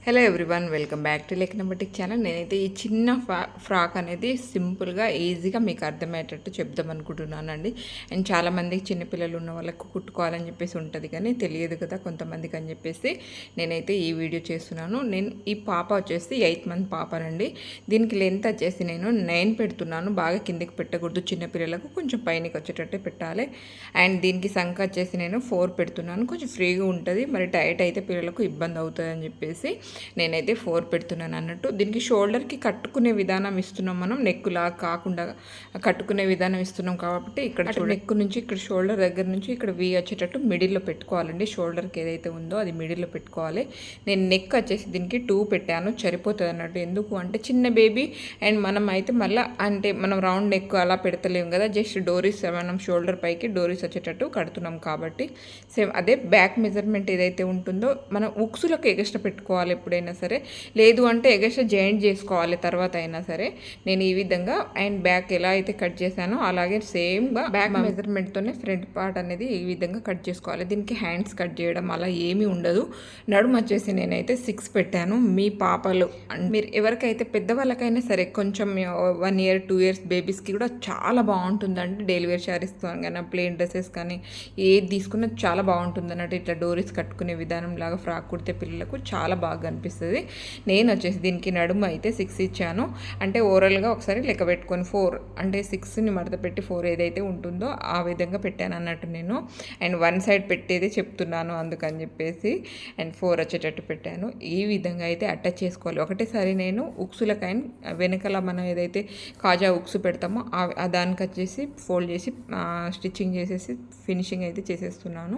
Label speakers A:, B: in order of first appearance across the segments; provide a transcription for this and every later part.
A: Hello everyone, welcome back to లెక్కనబటిక్ channel. నేనైతే ఈ చిన్న ఫ్రాక్ అనేది సింపుల్గా ఈజీగా మీకు అర్థమయ్యేటట్టు చెప్దాం అనుకుంటున్నానండి. అండ్ చాలామందికి చిన్నపిల్లలు ఉన్న వాళ్ళకు కుట్టుకోవాలని చెప్పేసి ఉంటుంది, కానీ తెలియదు కదా కొంతమందికి అని చెప్పేసి నేనైతే ఈ వీడియో చేస్తున్నాను. ఈ పాప వచ్చేసి 8 మంత్ పాపనండి. దీనికి లెంత్ వచ్చేసి నేను 9 పెడుతున్నాను. బాగా కిందికి పెట్టకూడదు, చిన్నపిల్లలకు కొంచెం పైనకి వచ్చేటట్టే పెట్టాలి. అండ్ దీనికి సంఖ వచ్చేసి నేను 4 పెడుతున్నాను. కొంచెం ఫ్రీగా ఉంటుంది, మరి టైట్ అయితే పిల్లలకు ఇబ్బంది అవుతుంది అని చెప్పేసి నేనైతే 4 పెడుతున్నాను అన్నట్టు. దీనికి షోల్డర్కి కట్టుకునే విధానం ఇస్తున్నాం, మనం నెక్కులా కాకుండా కట్టుకునే విధానం ఇస్తున్నాం కాబట్టి ఇక్కడ నెక్ నుంచి ఇక్కడ షోల్డర్ దగ్గర నుంచి ఇక్కడ వీ వచ్చేటట్టు మిడిల్లో పెట్టుకోవాలండి. షోల్డర్కి ఏదైతే ఉందో అది మిడిల్లో పెట్టుకోవాలి. నేను నెక్ వచ్చేసి దీనికి 2 పెట్టాను, సరిపోతుంది అన్నట్టు. ఎందుకు అంటే చిన్న బేబీ అండ్ మనం అయితే మళ్ళీ అంటే మనం రౌండ్ నెక్ అలా పెడతలేము కదా, జస్ట్ డోరీస్ మనం షోల్డర్ పైకి డోరీస్ వచ్చేటట్టు కడుతున్నాం కాబట్టి సేమ్ అదే బ్యాక్ మెజర్మెంట్ ఏదైతే ఉంటుందో మనం ఉక్సులకు ఎగస్ట్రా పెట్టుకోవాలి ఎప్పుడైనా సరే. లేదు అంటే ఎగస్ట్రా జాయింట్ చేసుకోవాలి తర్వాత అయినా సరే. నేను ఈ విధంగా అండ్ బ్యాక్ ఎలా అయితే కట్ చేశానో అలాగే సేమ్గా బ్యాక్ మెజర్మెంట్తోనే ఫ్రంట్ పార్ట్ అనేది ఈ విధంగా కట్ చేసుకోవాలి. దీనికి హ్యాండ్స్ కట్ చేయడం అలా ఏమీ ఉండదు. నడుము వచ్చేసి నేనైతే 6 పెట్టాను. మీ పాపలు మీరు ఎవరికైతే పెద్దవాళ్ళకైనా సరే కొంచెం 1 year 2 years బేబీస్కి కూడా చాలా బాగుంటుందండి. డైలీ వేర్ శారీస్ కానీ ప్లెయిన్ డ్రెస్సెస్ కానీ ఏది తీసుకున్నా చాలా బాగుంటుంది అన్నట్టు. ఇట్లా డోరీస్ కట్టుకునే విధానం లాగా ఫ్రాక్ కుడితే పిల్లలకు చాలా బాగా అనిపిస్తుంది. నేను వచ్చేసి దీనికి నడుము అయితే 6 ఇచ్చాను. అంటే ఓవరాల్గా ఒకసారి లెక్క పెట్టుకొని 4 అంటే 6ని మడత పెట్టి 4 ఏదైతే ఉంటుందో ఆ విధంగా పెట్టాను అన్నట్టు నేను. అండ్ 1 సైడ్ పెట్టేది చెప్తున్నాను అందుకని చెప్పేసి. అండ్ 4 వచ్చేటట్టు పెట్టాను. ఈ విధంగా అయితే అటాచ్ చేసుకోవాలి. ఒకటేసారి నేను ఉక్సులకైనా వెనకాల మనం ఏదైతే కాజా ఉక్సు పెడతామో దానికి వచ్చేసి ఫోల్డ్ చేసి స్టిచ్చింగ్ చేసేసి ఫినిషింగ్ అయితే చేసేస్తున్నాను.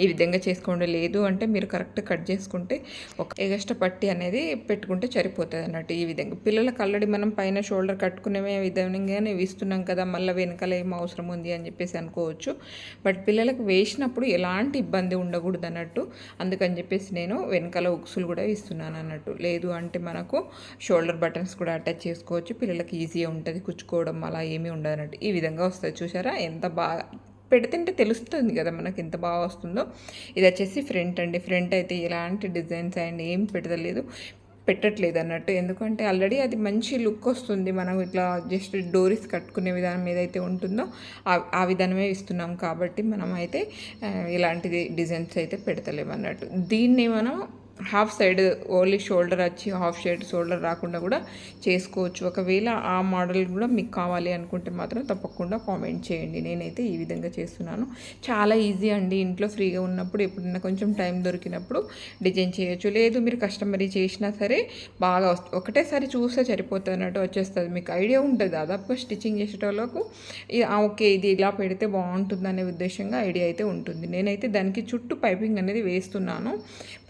A: ఈ విధంగా చేసుకోండి. లేదు అంటే మీరు కరెక్ట్ కట్ చేసుకుంటే ఒక ఎగస్ట్రా పట్టి అనేది పెట్టుకుంటే సరిపోతుంది అన్నట్టు. ఈ విధంగా పిల్లలకు ఆల్రెడీ మనం పైన షోల్డర్ కట్టుకునే విధంగానే ఇస్తున్నాం కదా, మళ్ళీ వెనకాల ఏం అవసరం ఉంది అని చెప్పేసి అనుకోవచ్చు. బట్ పిల్లలకు వేసినప్పుడు ఎలాంటి ఇబ్బంది ఉండకూడదు అన్నట్టు. అందుకని చెప్పేసి నేను వెనకాల ఉక్సులు కూడా ఇస్తున్నాను అన్నట్టు. లేదు అంటే మనకు షోల్డర్ బటన్స్ కూడా అటాచ్ చేసుకోవచ్చు. పిల్లలకి ఈజీగా ఉంటుంది, కుచ్చుకోవడం అలా ఏమీ ఉండదు అన్నట్టు. ఈ విధంగా వస్తుంది. చూసారా ఎంత బాగా పెడితే తెలుస్తుంది కదా మనకి ఎంత బాగా వస్తుందో. ఇది వచ్చేసి ఫ్రంట్ అండి. ఫ్రంట్ అయితే ఎలాంటి డిజైన్స్ అండ్ ఏం పెట్టట్లేదు అన్నట్టు. ఎందుకంటే ఆల్రెడీ అది మంచి లుక్ వస్తుంది. మనం ఇట్లా జస్ట్ డోరీస్ కట్టుకునే విధానం ఏదైతే ఉంటుందో ఆ విధానమే ఇస్తున్నాం కాబట్టి మనం అయితే ఇలాంటి డిజైన్స్ అయితే పెడతలేము అన్నట్టు. దీన్ని మనం హాఫ్ సైడ్ ఓన్లీ షోల్డర్ వచ్చి హాఫ్ సైడ్ షోల్డర్ రాకుండా కూడా చేసుకోవచ్చు. ఒకవేళ ఆ మోడల్ కూడా మీకు కావాలి అనుకుంటే మాత్రం తప్పకుండా కామెంట్ చేయండి. నేనైతే ఈ విధంగా చేస్తున్నాను. చాలా ఈజీ అండి. ఇంట్లో ఫ్రీగా ఉన్నప్పుడు ఎప్పుడైనా కొంచెం టైం దొరికినప్పుడు డిజైన్ చేయొచ్చు. లేదు మీరు కస్టమరీ చేసినా సరే బాగా వస్తుంది. ఒకటేసారి చూస్తే సరిపోతుంది అన్నట్టు వచ్చేస్తుంది. మీకు ఐడియా ఉంటుంది దాదాపుగా స్టిచ్చింగ్ చేసేటోళ్ళకు ఓకే ఇది ఇలా పెడితే బాగుంటుంది అనే ఉద్దేశంగా ఐడియా అయితే ఉంటుంది. నేనైతే దానికి చుట్టూ పైపింగ్ అనేది వేస్తున్నాను.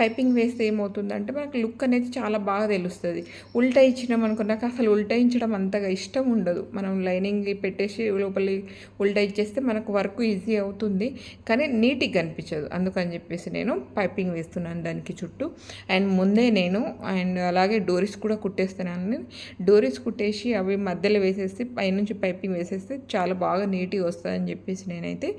A: పైపింగ్ వేస్తే ఏమవుతుందంటే మనకు లుక్ అనేది చాలా బాగా తెలుస్తుంది. ఉల్టా ఇచ్చినాం అనుకో, నాకు అసలు ఉల్టా అంతగా ఇష్టం ఉండదు. మనం లైనింగ్ పెట్టేసి లోపలి ఉల్టా ఇచ్చేస్తే మనకు వర్క్ ఈజీ అవుతుంది, కానీ నీట్గా కనిపించదు. అందుకని చెప్పేసి నేను పైపింగ్ వేస్తున్నాను దానికి చుట్టూ. అండ్ ముందే నేను అండ్ అలాగే డోరీస్ కూడా కుట్టేస్తున్నాను. డోరీస్ కుట్టేసి అవి మధ్యలో వేసేసి పైనుంచి పైపింగ్ వేసేస్తే చాలా బాగా నీట్గా వస్తుందని చెప్పేసి నేనైతే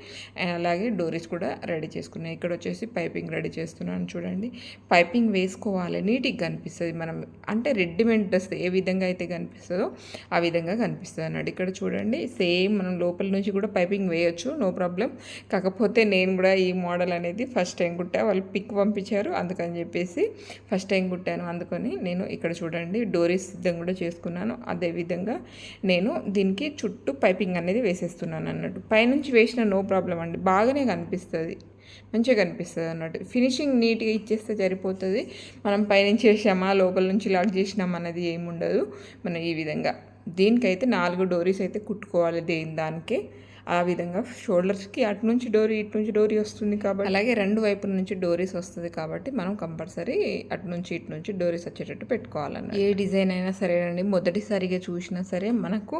A: అలాగే డోరీస్ కూడా రెడీ చేసుకున్నాను. ఇక్కడ వచ్చేసి పైపింగ్ రెడీ చేస్తున్నాను. చూడండి, పైపింగ్ వేసుకోవాలి, నీట్గా కనిపిస్తుంది. మనం అంటే రెడీమేడ్ డ్రెస్ ఏ విధంగా అయితే కనిపిస్తుందో ఆ విధంగా కనిపిస్తుంది అన్నట్టు. ఇక్కడ చూడండి, సేమ్ మనం లోపల నుంచి కూడా పైపింగ్ వేయొచ్చు, నో ప్రాబ్లం. కాకపోతే నేను కూడా ఈ మోడల్ అనేది ఫస్ట్ టైం కుట్టా, వాళ్ళు పిక్ పంపించారు అందుకని చెప్పేసి ఫస్ట్ టైం కుట్టాను. అందుకని నేను ఇక్కడ చూడండి డోరీస్ సిద్ధం కూడా చేసుకున్నాను. అదేవిధంగా నేను దీనికి చుట్టూ పైపింగ్ అనేది వేసేస్తున్నాను అన్నట్టు. పైనుంచి వేసిన నో ప్రాబ్లం అండి, బాగానే కనిపిస్తుంది, మంచిగా కనిపిస్తుంది అన్నట్టు. ఫినిషింగ్ నీట్గా ఇచ్చేస్తే సరిపోతుంది. మనం పైనుంచి వేసామా లోపల నుంచి లాక్ చేసినాం అన్నది ఏముండదు. మనం ఈ విధంగా దీనికైతే 4 డోరీస్ అయితే కుట్టుకోవాలి దానికే. ఆ విధంగా షోల్డర్స్కి అటు నుంచి డోరీ ఇటు నుంచి డోరీ వస్తుంది కాబట్టి, అలాగే 2 వైపుల నుంచి డోరీస్ వస్తుంది కాబట్టి మనం కంపల్సరీ అటు నుంచి ఇటు నుంచి డోరీస్ వచ్చేటట్టు పెట్టుకోవాలన్న. ఏ డిజైన్ అయినా సరేనండి, మొదటిసారిగా చూసినా సరే మనకు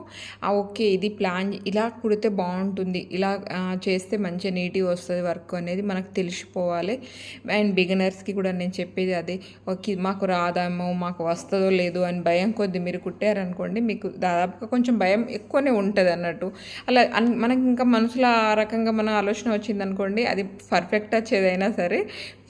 A: ఓకే ఇది ప్లాన్ ఇలా కుడితే బాగుంటుంది, ఇలా చేస్తే మంచిగా నీట్గా వస్తుంది వర్క్ అనేది మనకు తెలిసిపోవాలి. అండ్ బిగినర్స్కి కూడా నేను చెప్పేది అదే, ఓకే మాకు రాదామో మాకు వస్తుందో లేదో అని భయం కొద్ది మీరు కుట్టారనుకోండి, మీకు దాదాపుగా కొంచెం భయం ఎక్కువనే ఉంటుంది అన్నట్టు. అలా మనకి ఇంకా మనసులో ఆ రకంగా మన ఆలోచన వచ్చిందనుకోండి, అది పర్ఫెక్ట్ వచ్చేదైనా సరే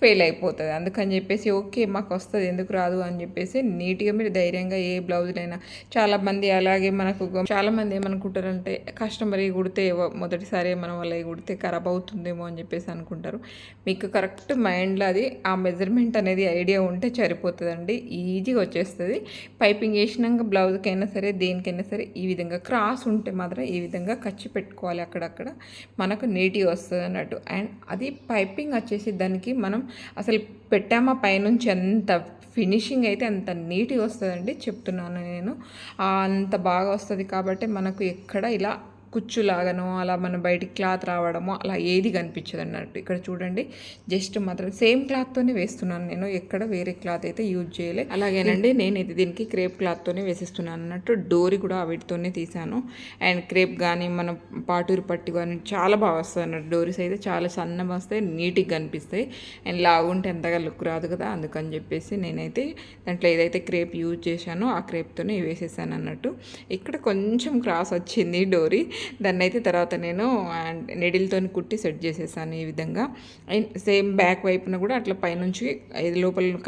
A: ఫెయిల్ అయిపోతుంది. అందుకని చెప్పేసి ఓకే మాకు వస్తుంది ఎందుకు రాదు అని చెప్పేసి నీట్గా మీరు ధైర్యంగా ఏ బ్లౌజులైనా చాలామంది అలాగే మనకు చాలామంది ఏమనుకుంటారంటే కస్టమర్ కుడితే మొదటిసారి మనం వాళ్ళ కుడితే ఖరాబ్ అవుతుందేమో అని చెప్పేసి అనుకుంటారు. మీకు కరెక్ట్ మైండ్లో అది ఆ మెజర్మెంట్ అనేది ఐడియా ఉంటే సరిపోతుందండి, ఈజీగా వచ్చేస్తుంది. పైపింగ్ వేసినాక బ్లౌజ్కైనా సరే దేనికైనా సరే ఈ విధంగా క్రాస్ ఉంటే మాత్రం ఈ విధంగా ఖర్చు పెట్టుకోవాలి, అక్కడక్కడ మనకు నీట్గా వస్తుంది అన్నట్టు. అండ్ అది పైపింగ్ వచ్చేసి దానికి మనం అసలు పెట్టామా పైనుంచి ఎంత ఫినిషింగ్ అయితే అంత నీట్గా వస్తుందండి, చెప్తున్నాను నేను. అంత బాగా వస్తుంది కాబట్టి మనకు ఎక్కడ ఇలా కుచ్చులాగనో అలా మనం బయటికి క్లాత్ రావడమో అలా ఏది కనిపించదు అన్నట్టు. ఇక్కడ చూడండి జస్ట్ మాత్రం సేమ్ క్లాత్తోనే వేస్తున్నాను నేను, ఎక్కడ వేరే క్లాత్ అయితే యూజ్ చేయలేదు. అలాగేనండి నేనైతే దీనికి క్రేప్ క్లాత్తోనే వేసిస్తున్నాను అన్నట్టు. డోరీ కూడా వీటితోనే తీసాను. అండ్ క్రేప్ కానీ మన పాటూరు పట్టి కానీ చాలా బాగా వస్తుంది అన్నట్టు. డోరీస్ అయితే చాలా సన్నగా వస్తాయి, నీట్గా కనిపిస్తాయి. అండ్ లాగుంటే ఎంతగా లుక్ రాదు కదా, అందుకని చెప్పేసి నేనైతే దాంట్లో ఏదైతే క్రేప్ యూజ్ చేశానో ఆ క్రేప్తోనే వేసేసాను అన్నట్టు. ఇక్కడ కొంచెం క్రాస్ వచ్చింది డోరీ, దాన్ని అయితే తర్వాత నేను నెడిల్తో కుట్టి సెట్ చేసేసాను ఈ విధంగా. అండ్ సేమ్ బ్యాక్ వైపున కూడా అట్లా పైనుంచి లోపల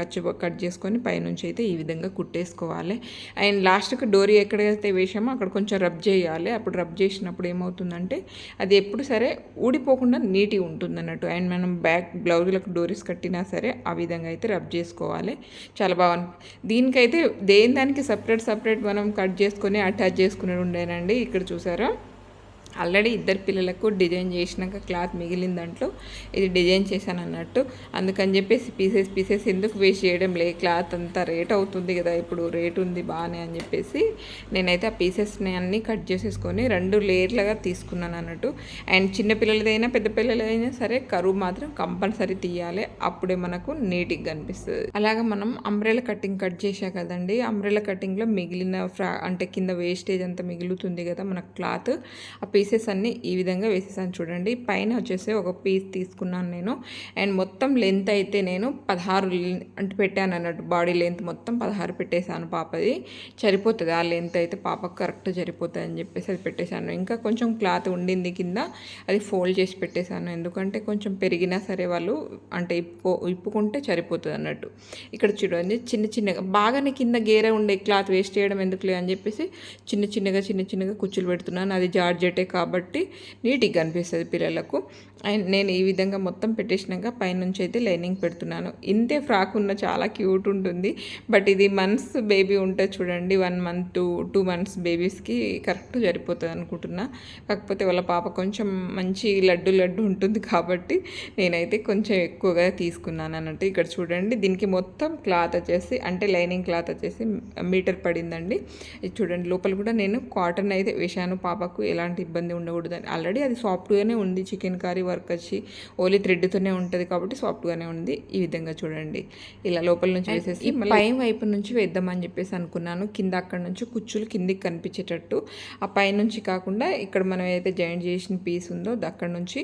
A: కట్ చేసుకొని పైనుంచి అయితే ఈ విధంగా కుట్టేసుకోవాలి. అండ్ లాస్ట్కి డోరీ ఎక్కడైతే వేసామో అక్కడ కొంచెం రబ్ చేయాలి. అప్పుడు రబ్ చేసినప్పుడు ఏమవుతుందంటే అది ఎప్పుడు సరే ఊడిపోకుండా నీట్గా ఉంటుంది అన్నట్టు. అండ్ మనం బ్యాక్ బ్లౌజులకు డోరీస్ కట్టినా సరే ఆ విధంగా అయితే రబ్ చేసుకోవాలి. చాలా బాగా దీనికైతే దానికి సపరేట్ మనం కట్ చేసుకొని అటాచ్ చేసుకునేది ఉండేనండి. ఇక్కడ చూసారా ఆల్రెడీ ఇద్దరు పిల్లలకు డిజైన్ చేసినాక క్లాత్ మిగిలిన దాంట్లో ఇది డిజైన్ చేశాను అన్నట్టు. అందుకని చెప్పేసి పీసెస్ ఎందుకు వేస్ట్ చేయడం లే, క్లాత్ అంతా రేట్ అవుతుంది కదా, ఇప్పుడు రేట్ ఉంది బాగానే అని చెప్పేసి నేనైతే ఆ పీసెస్ని అన్నీ కట్ చేసేసుకొని 2 లేయర్లుగా తీసుకున్నాను అన్నట్టు. అండ్ చిన్న పిల్లలదైనా పెద్ద పిల్లలైనా సరే కరువు మాత్రం కంపల్సరీ తీయాలి, అప్పుడే మనకు నీట్గా కనిపిస్తుంది. అలాగే మనం అంబ్రెలా కటింగ్ కట్ చేసా కదండి, అంబ్రెలా కటింగ్లో మిగిలిన అంటే కింద వేస్టేజ్ అంతా మిగులుతుంది కదా మన క్లాత్, ఆ పీసెస్ అన్నీ ఈ విధంగా వేసేసాను చూడండి. పైన వచ్చేసి ఒక పీస్ తీసుకున్నాను నేను. అండ్ మొత్తం లెంత్ అయితే నేను 16 అంటే పెట్టాను అన్నట్టు. బాడీ లెంత్ మొత్తం 16 పెట్టేశాను. పాపది సరిపోతుంది ఆ లెంత్ అయితే, పాపకు కరెక్ట్ సరిపోతుంది అని చెప్పేసి అది పెట్టేశాను. ఇంకా కొంచెం క్లాత్ ఉండింది కింద, అది ఫోల్డ్ చేసి పెట్టేశాను. ఎందుకంటే కొంచెం పెరిగినా సరే వాళ్ళు అంటే ఇప్పుకుంటే సరిపోతుంది అన్నట్టు. ఇక్కడ చూడండి చిన్నగా బాగానే కింద గేర ఉండే క్లాత్ వేస్ట్ చేయడం ఎందుకులే అని చెప్పేసి చిన్నగా కుచ్చులు పెడుతున్నాను. అది జార్జెటే కాబట్టి నీట్గా కనిపిస్తుంది పిల్లలకు. అండ్ నేను ఈ విధంగా మొత్తం పెట్టేసినాక పైనుంచి అయితే లైనింగ్ పెడుతున్నాను. ఇంతే ఫ్రాక్ ఉన్న చాలా క్యూట్ ఉంటుంది. బట్ ఇది మంత్స్ బేబీ ఉంటుంది చూడండి, 1 month 2 months బేబీస్కి కరెక్ట్ సరిపోతుంది అనుకుంటున్నా. కాకపోతే వాళ్ళ పాప కొంచెం మంచి లడ్డు ఉంటుంది కాబట్టి నేనైతే కొంచెం ఎక్కువగా తీసుకున్నాను అన్నట్టు. ఇక్కడ చూడండి దీనికి మొత్తం క్లాత్ వచ్చేసి అంటే లైనింగ్ క్లాత్ వచ్చేసి మీటర్ పడిందండి. ఇది చూడండి లోపల కూడా నేను కాటన్ అయితే వేశాను, పాపకు ఎలాంటి ఇబ్బంది ఉండకూడదని. ఆల్రెడీ అది సాఫ్ట్గానే ఉంది, చికెన్ కర్రీ వర్క్ వచ్చి ఓన్లీ థ్రెడ్తోనే ఉంటుంది కాబట్టి సాఫ్ట్గానే ఉంది. ఈ విధంగా చూడండి ఇలా లోపల నుంచి వేసేసి పై వైపు నుంచి వేద్దామని చెప్పేసి అనుకున్నాను. కింద అక్కడ నుంచి కుచ్చులు కిందికి కనిపించేటట్టు, ఆ పై నుంచి కాకుండా ఇక్కడ మనం ఏదైతే జాయింట్ చేసిన పీస్ ఉందో అక్కడ నుంచి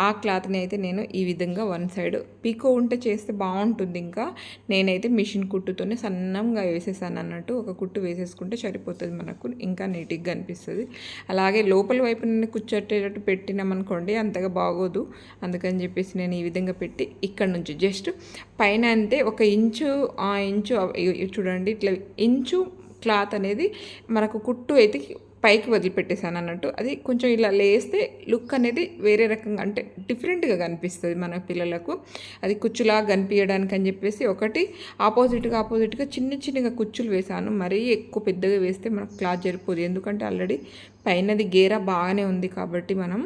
A: ఆ క్లాత్ని అయితే నేను ఈ విధంగా 1 side పీకో ఉంటే చేస్తే బాగుంటుంది. ఇంకా నేనైతే మిషన్ కుట్టుతోనే సన్నంగా వేసేసాను అన్నట్టు. ఒక కుట్టు వేసేసుకుంటే సరిపోతుంది మనకు, ఇంకా నీట్గా కనిపిస్తుంది. అలాగే లోపల వైపు నేను కుచ్చట్టేటట్టు పెట్టినామనుకోండి అంతగా బాగోదు. అందుకని చెప్పేసి నేను ఈ విధంగా పెట్టి ఇక్కడ నుంచి జస్ట్ పైన అంతే 1 ఇంచు చూడండి ఇట్లా ఇంచు క్లాత్ అనేది మనకు కుట్టు అయితే పైకి వదిలిపెట్టేశాను అన్నట్టు. అది కొంచెం ఇలా లేస్తే లుక్ అనేది వేరే రకంగా అంటే డిఫరెంట్గా కనిపిస్తుంది మన పిల్లలకు. అది కుచ్చులాగా కనిపించడానికి అని చెప్పేసి ఒకటి ఆపోజిట్గా చిన్నగా కుచ్చులు వేసాను. మరీ ఎక్కువ పెద్దగా వేస్తే మనకు క్లాత్ సరిపోదు, ఎందుకంటే ఆల్రెడీ పైనది గేర బాగానే ఉంది కాబట్టి మనం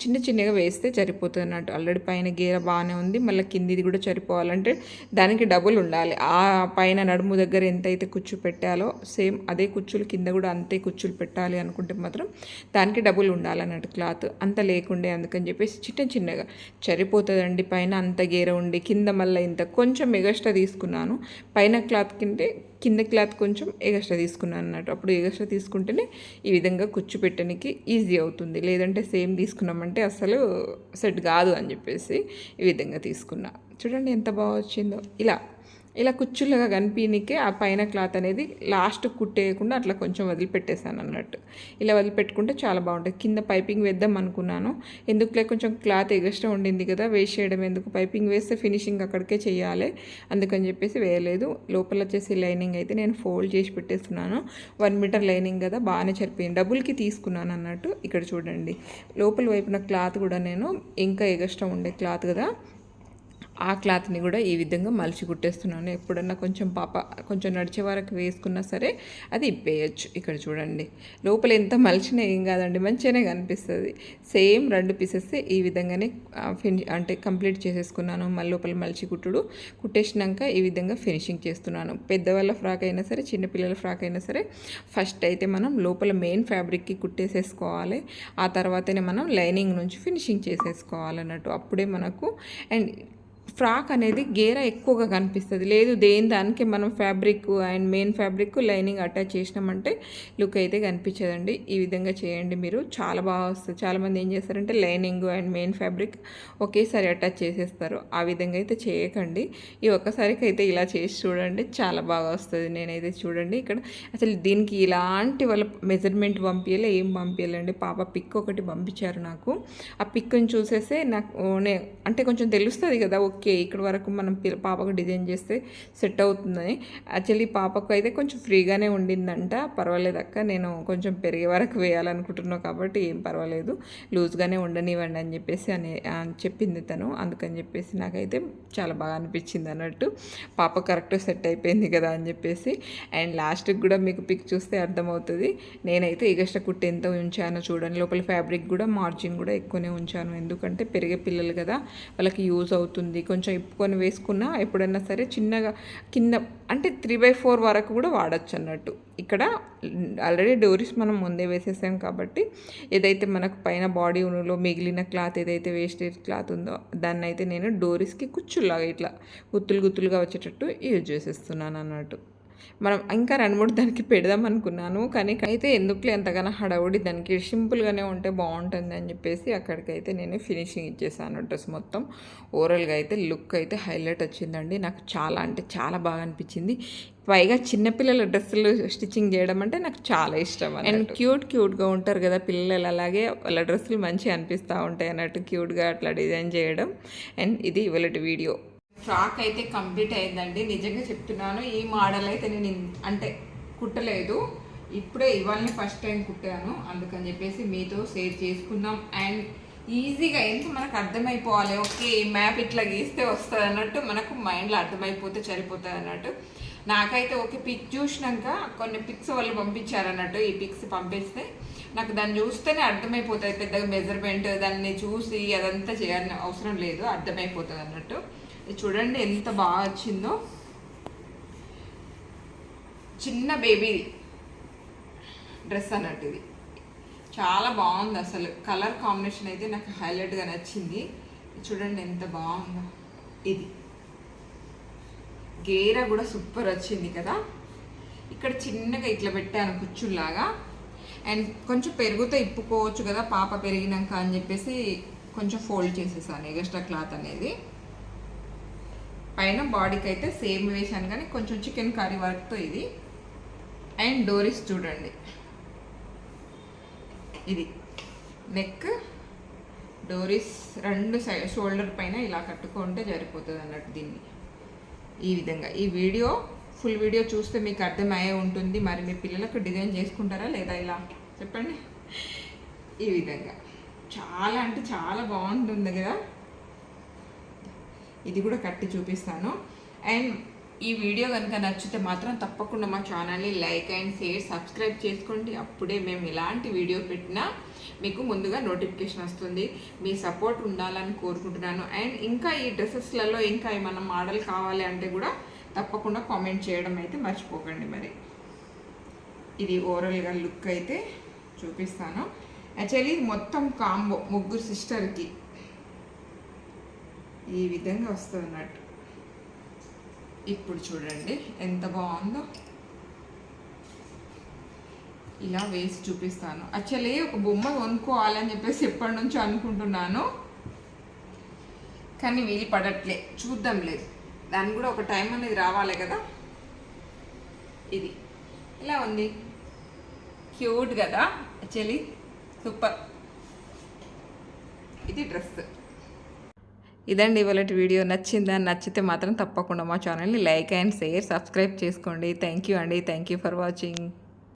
A: చిన్నగా వేస్తే సరిపోతుంది అన్నట్టు. ఆల్రెడీ పైన గేర బాగానే ఉంది, మళ్ళీ కిందిది కూడా సరిపోవాలంటే దానికి డబుల్ ఉండాలి. ఆ పైన నడుము దగ్గర ఎంతైతే కుచ్చు పెట్టాలో సేమ్ అదే కుచ్చులు కింద కూడా అంతే కుచ్చులు పెట్టాలి అనుకుంటే మాత్రం దానికి డబుల్ ఉండాలన్నట్టు క్లాత్. అంత లేకుండే అందుకని చెప్పేసి చిన్నగా సరిపోతుందండి. పైన అంత గేర ఉండి కింద మళ్ళీ ఇంత కొంచెం ఎగస్ట్రా తీసుకున్నాను. పైన క్లాత్ కింద క్లాత్ కొంచెం ఎగస్ట్రా తీసుకున్నాను అన్నట్టు. అప్పుడు ఎగస్ట్రా తీసుకుంటేనే ఈ విధంగా కుచ్చు పెట్టడానికి ఈజీ అవుతుంది, లేదంటే సేమ్ తీసుకున్నామంటే అసలు సెట్ కాదు అని చెప్పేసి ఈ విధంగా తీసుకున్నా. చూడండి ఎంత బాగా వచ్చిందో. ఇలా ఇలా కుచ్చులుగా కనిపించకే ఆ పైన క్లాత్ అనేది లాస్ట్ కుట్టేయకుండా అట్లా కొంచెం వదిలిపెట్టేసాను అన్నట్టు. ఇలా వదిలిపెట్టుకుంటే చాలా బాగుంటుంది. కింద పైపింగ్ వేద్దాం అనుకున్నాను, ఎందుకులే కొంచెం క్లాత్ ఎగస్ట్రా ఉండింది కదా, వేస్ట్ చేయడం ఎందుకు, పైపింగ్ వేస్తే ఫినిషింగ్ అక్కడికే చేయాలి, అందుకని చెప్పేసి వేయలేదు. లోపల వచ్చేసి లైనింగ్ అయితే నేను ఫోల్డ్ చేసి పెట్టేస్తున్నాను. 1 మీటర్ లైనింగ్ కదా, బాగానే సరిపోయింది. డబుల్కి తీసుకున్నాను అన్నట్టు. ఇక్కడ చూడండి, లోపల వైపున క్లాత్ కూడా నేను ఇంకా ఎగస్ట్రా ఉండే క్లాత్ కదా, ఆ క్లాత్ని కూడా ఈ విధంగా మలిచి కుట్టేస్తున్నాను. ఎప్పుడన్నా కొంచెం నడిచే వరకు వేసుకున్నా సరే అది ఇప్పేయచ్చు. ఇక్కడ చూడండి, లోపల ఎంత మలిచినా ఏం కాదండి, మంచిగానే కనిపిస్తుంది. సేమ్ 2 పీసెస్ ఈ విధంగానే అంటే కంప్లీట్ చేసేసుకున్నాను. మళ్ళీ లోపల మలిచి కుట్టేసినాక ఈ విధంగా ఫినిషింగ్ చేస్తున్నాను. పెద్దవాళ్ళ ఫ్రాక్ అయినా సరే, చిన్నపిల్లల ఫ్రాక్ అయినా సరే, ఫస్ట్ అయితే మనం లోపల మెయిన్ ఫ్యాబ్రిక్కి కుట్టేసేసుకోవాలి. ఆ తర్వాతనే మనం లైనింగ్ నుంచి ఫినిషింగ్ చేసేసుకోవాలన్నట్టు. అప్పుడే మనకు అండ్ ఫ్రాక్ అనేది గేర ఎక్కువగా కనిపిస్తుంది. లేదు దానికి మనం fabric and main fabric lining attach చేసినామంటే లుక్ అయితే కనిపించదండి. ఈ విధంగా చేయండి మీరు, చాలా బాగా వస్తుంది. చాలామంది ఏం చేస్తారంటే లైనింగ్ అండ్ మెయిన్ ఫ్యాబ్రిక్ ఒకేసారి అటాచ్ చేసేస్తారు. ఆ విధంగా అయితే చేయకండి. ఈ ఒక్కసారికి అయితే ఇలా చేసి చూడండి, చాలా బాగా వస్తుంది. నేనైతే చూడండి ఇక్కడ అసలు దీనికి ఇలాంటి వాళ్ళ మెజర్మెంట్ పంపించాలి, ఏం పంపించాలండి. పాప పిక్ ఒకటి పంపించారు నాకు. ఆ పిక్ని చూసేస్తే నాకు అంటే కొంచెం తెలుస్తుంది కదా, ఓకే ఇక్కడ వరకు మనం పాపకు డిజైన్ చేస్తే సెట్ అవుతుందని. యాక్చువల్లీ పాపకు అయితే కొంచెం ఫ్రీగానే ఉండిందంట. పర్వాలేదు అక్క, నేను కొంచెం పెరిగే వరకు వేయాలనుకుంటున్నాను కాబట్టి ఏం పర్వాలేదు, లూజ్గానే ఉండనివ్వండి అని చెప్పేసి చెప్పింది తను. అందుకని చెప్పేసి నాకైతే చాలా బాగా అనిపించింది అన్నట్టు. పాప కరెక్ట్ సెట్ అయిపోయింది కదా అని చెప్పేసి. అండ్ లాస్ట్కి కూడా మీకు పిక్ చూస్తే అర్థమవుతుంది. నేనైతే ఎగస్ట్రా కుట్టి ఎంత ఉంచానో చూడండి. లోపల ఫ్యాబ్రిక్ కూడా మార్జిన్ కూడా ఎక్కువనే ఉంచాను, ఎందుకంటే పెరిగే పిల్లలు కదా, వాళ్ళకి యూజ్ అవుతుంది. కొంచెం ఇప్పుకొని వేసుకున్నా ఎప్పుడన్నా సరే చిన్నగా కింద అంటే 3/4 వరకు కూడా వాడచ్చు అన్నట్టు. ఇక్కడ ఆల్రెడీ డోరీస్ మనం ముందే వేసేసాం కాబట్టి ఏదైతే మనకు పైన బాడీలో మిగిలిన క్లాత్ ఏదైతే వేస్టేజ్ క్లాత్ ఉందో దాన్ని అయితే నేను డోరీస్కి కుచ్చులాగా ఇట్లా గుత్తులుగా వచ్చేటట్టు యూజ్ చేసేస్తున్నాను అన్నట్టు. మనం ఇంకా 2-3 దానికి పెడదాం అనుకున్నాను, కానీ అయితే ఎందుకులే ఎంతగానో హడావుడి, దానికి సింపుల్గానే ఉంటే బాగుంటుంది అని చెప్పేసి అక్కడికైతే నేను ఫినిషింగ్ ఇచ్చేసాను. డ్రెస్ మొత్తం ఓవరాల్గా అయితే లుక్ అయితే హైలైట్ వచ్చిందండి. నాకు చాలా అంటే చాలా బాగా అనిపించింది. పైగా చిన్నపిల్లల డ్రెస్సులు స్టిచ్చింగ్ చేయడం అంటే నాకు చాలా ఇష్టం. అండ్ క్యూట్గా ఉంటారు కదా పిల్లలు, అలాగే వాళ్ళ డ్రెస్సులు మంచిగా అనిపిస్తూ ఉంటాయి అన్నట్టు, క్యూట్గా అట్లా డిజైన్ చేయడం. అండ్ ఇది ఇవాళ వీడియో. ఫ్రాక్ అయితే కంప్లీట్ అయిందండి. నిజంగా చెప్తున్నాను, ఈ మోడల్ అయితే నేను అంటే కుట్టలేదు, ఇప్పుడే ఇవాళ ఫస్ట్ టైం కుట్టాను. అందుకని చెప్పేసి మీతో షేర్ చేసుకుందాం. అండ్ ఈజీగా ఎంత మనకు అర్థమైపోవాలి, ఓకే మ్యాప్ ఇట్లా గీస్తే వస్తుంది అన్నట్టు మనకు మైండ్లో అర్థమైపోతే సరిపోతుంది అన్నట్టు. నాకైతే ఓకే పిక్ చూసినాక కొన్ని పిక్స్ వాళ్ళు పంపించారన్నట్టు. ఈ పిక్స్ పంపిస్తే నాకు దాన్ని చూస్తేనే అర్థమైపోతుంది. పెద్దగా మెజర్మెంట్ దాన్ని చూసి అదంతా చేయాలని అవసరం లేదు, అర్థమైపోతుంది అన్నట్టు. చూడండి ఎంత బాగా వచ్చిందో, చిన్న బేబీ డ్రెస్ అన్నట్టు. ఇది చాలా బాగుంది అసలు, కలర్ కాంబినేషన్ అయితే నాకు హైలైట్గా నచ్చింది. చూడండి ఎంత బాగుందో. ఇది గేర కూడా సూపర్ వచ్చింది కదా. ఇక్కడ చిన్నగా ఇట్లా పెట్టాను కుచ్చుల్లాగా. అండ్ కొంచెం పెరుగుతో ఇప్పుకోవచ్చు కదా పాప పెరిగినాక అని చెప్పేసి కొంచెం ఫోల్డ్ చేసేసాను ఎగస్ట్రా క్లాత్ అనేది. పైన బాడీకి అయితే సేమ్ వేసాను కానీ కొంచెం చికెన్ కర్రీ వర్క్తో ఇది. అండ్ డోరీస్ చూడండి, ఇది నెక్ డోరీస్ 2 సైడ్ షోల్డర్ పైన ఇలా కట్టుకుంటే సరిపోతుంది అన్నట్టు. దీన్ని ఈ విధంగా ఈ వీడియో ఫుల్ వీడియో చూస్తే మీకు అర్థమయ్యే ఉంటుంది. మరి మీ పిల్లలకు డిజైన్ చేసుకుంటారా లేదా ఇలా చెప్పండి. ఈ విధంగా చాలా అంటే చాలా బాగుంటుంది కదా. ఇది కూడా కట్టి చూపిస్తాను. అండ్ ఈ వీడియో కనుక నచ్చితే మాత్రం తప్పకుండా మా ఛానల్ని లైక్ అండ్ షేర్ సబ్స్క్రైబ్ చేసుకోండి. అప్పుడే మేము ఎలాంటి వీడియో పెట్టినా మీకు ముందుగా నోటిఫికేషన్ వస్తుంది. మీ సపోర్ట్ ఉండాలని కోరుకుంటున్నాను. అండ్ ఇంకా ఈ డ్రెస్సెస్లలో ఇంకా ఏమన్నా మోడల్ కావాలి అంటే కూడా తప్పకుండా కామెంట్ చేయడం అయితే మర్చిపోకండి. మరి ఇది ఓవరాల్గా లుక్ అయితే చూపిస్తాను. యాక్చువల్లీ మొత్తం కాంబో ముగ్గురు సిస్టర్కి ఈ విధంగా వస్తుంది అన్నట్టు. ఇప్పుడు చూడండి ఎంత బాగుందో, ఇలా వేసి చూపిస్తాను. యాక్చువల్లీ ఒక బొమ్మ కొనుక్కోవాలని చెప్పేసి ఎప్పటి నుంచో అనుకుంటున్నాను, కానీ వీలు పడట్లే. చూద్దాం లేదు, దానికి కూడా ఒక టైం అనేది రావాలి కదా. ఇది ఇలా ఉంది, క్యూట్ కదా యాక్చువల్లీ, సూపర్. ఇది డ్రెస్. ఇదండి ఇవాళ వీడియో. నచ్చితే మాత్రం తప్పకుండా మా ఛానల్ని లైక్ అండ్ షేర్, సబ్స్క్రైబ్ చేసుకోండి. థ్యాంక్ యూ అండి. Thank you for watching.